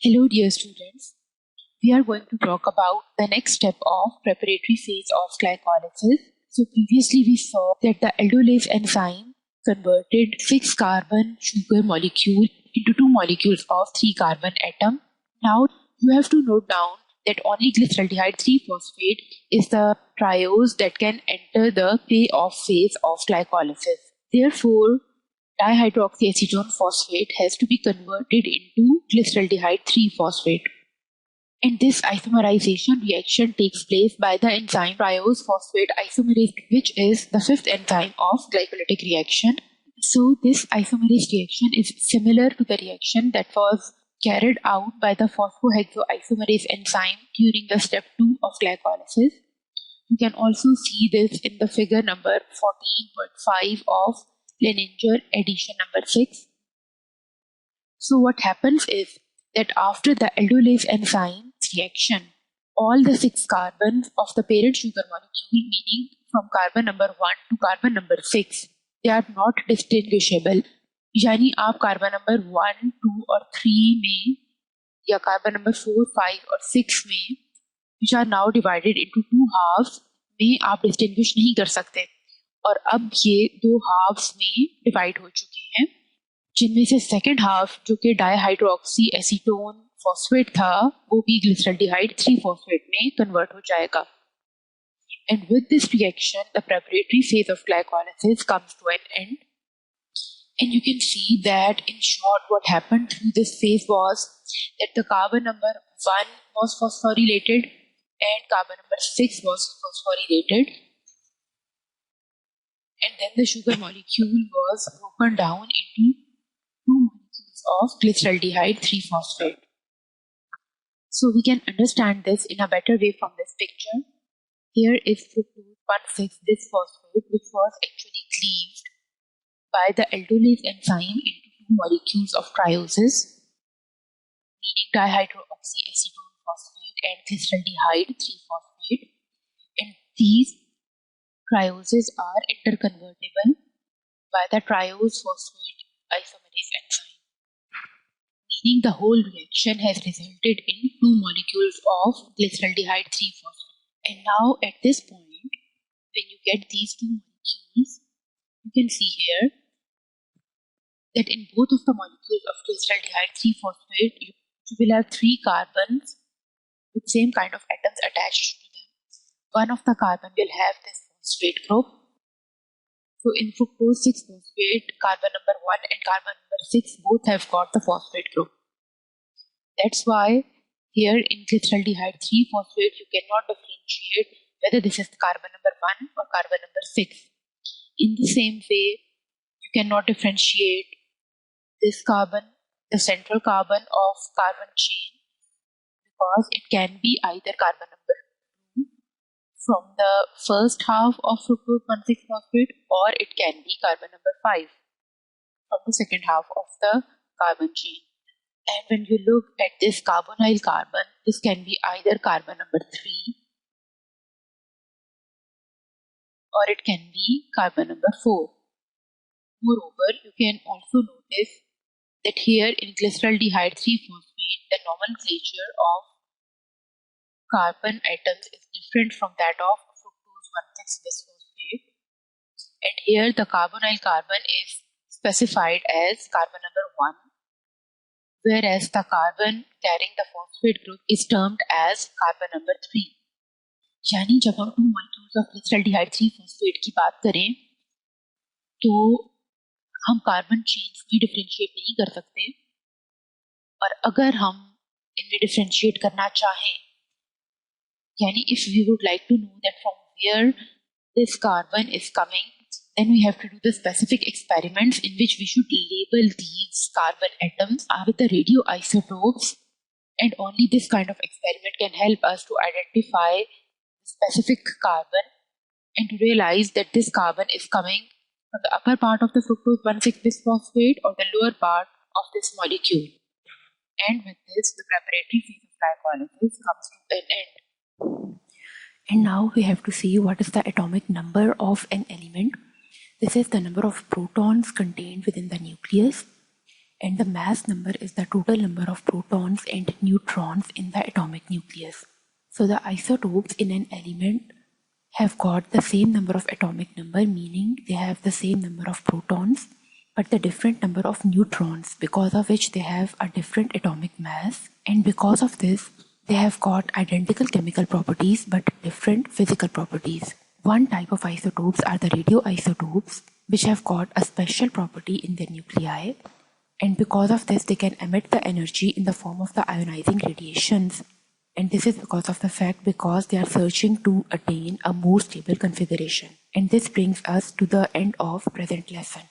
Hello dear students, we are going to talk about the next step of preparatory phase of glycolysis. So previously we saw that the aldolase enzyme converted 6-carbon sugar molecule into 2 molecules of 3-carbon atom. Now you have to note down that only glyceraldehyde 3-phosphate is the triose that can enter the payoff phase of glycolysis. Therefore, dihydroxyacetone phosphate has to be converted into glyceraldehyde 3-phosphate. And this isomerization reaction takes place by the enzyme triose phosphate isomerase, which is the 5th enzyme of glycolytic reaction. So this isomerase reaction is similar to the reaction that was carried out by the phosphohexoisomerase enzyme during the step 2 of glycolysis. You can also see this in the figure number 14.5 of Leininger edition number 6. So what happens is that after the aldolase enzyme reaction, all the 6 carbons of the parent sugar molecule, meaning from carbon number 1 to carbon number 6, they are not distinguishable. यानी आप carbon number 1, 2 और 3 में या carbon number 4, 5 और 6 में, which are now divided into 2 halves, में आप distinguish नहीं कर सकते. और अब ये 2 हाफ्स में डिवाइड हो चुके हैं, जिनमें से सेकेंड हाफ जो कि डाईहाइड्रोक्सी एसीटोन फॉस्फेट था, वो भी ग्लिसरल्डिहाइड 3-phosphate में कन्वर्ट हो जाएगा. And with this reaction, the preparatory phase of glycolysis comes to an end. And you can see that in short what happened through this phase was that the carbon number 1 was phosphorylated and carbon number 6 was phosphorylated. And then the sugar molecule was broken down into 2 molecules of glyceraldehyde 3-phosphate. So we can understand this in a better way from this picture. Here is fructose 1,6-bisphosphate, which was actually cleaved by the aldolase enzyme into 2 molecules of trioses, meaning dihydroxyacetone phosphate and glyceraldehyde 3-phosphate. And these trioses are interconvertible by the triose phosphate isomerase enzyme, meaning the whole reaction has resulted in 2 molecules of glyceraldehyde 3-phosphate. And now at this point, when you get these 2 molecules, you can see here that in both of the molecules of glyceraldehyde 3-phosphate, you will have 3 carbons with same kind of atoms attached to them. One of the carbon will have this phosphate group. So in fructose 6-phosphate, carbon number 1 and carbon number 6 both have got the phosphate group. That's why here in glyceraldehyde 3-phosphate, you cannot differentiate whether this is carbon number 1 or carbon number 6. In the same way, you cannot differentiate this carbon, the central carbon of carbon chain, because it can be either carbon number 2 from the first half of fructose 1,6-phosphate, or it can be carbon number 5 from the second half of the carbon chain. And when you look at this carbonyl carbon, this can be either carbon number 3 or it can be carbon number 4. Moreover, you can also notice that here in glyceraldehyde 3-phosphate, the nomenclature of carbon atoms is different from that of fructose 1,6-bisphosphate. And here the carbonyl carbon is specified as carbon number 1, whereas the carbon carrying the phosphate group is termed as carbon number 3. यानी जब हम 2 molecules of glyceraldehyde 3-phosphate की बात करें तो हम carbon chains में differentiate नहीं कर सकते, और अगर हम इनमें डिफरेंशिएट करना चाहें, यानी if we would like to know that from where this carbon is coming, then we have to do the specific experiments in which we should label these carbon atoms with the radioisotopes, and only this kind of experiment can help us to identify the specific carbon and to realize that this carbon is coming from the upper part of the fructose 1,6-bisphosphate or the lower part of this molecule. And with this, the preparatory phase of glycolysis comes to an end. And now we have to see what is the atomic number of an element. This is the number of protons contained within the nucleus. and the mass number is the total number of protons and neutrons in the atomic nucleus. So the isotopes in an element have got the same number of atomic number, meaning they have the same number of protons but the different number of neutrons, because of which they have a different atomic mass, and because of this they have got identical chemical properties but different physical properties. One type of isotopes are the radioisotopes, which have got a special property in their nuclei, and because of this they can emit the energy in the form of the ionizing radiations, and this is because they are searching to attain a more stable configuration. And this brings us to the end of present lesson.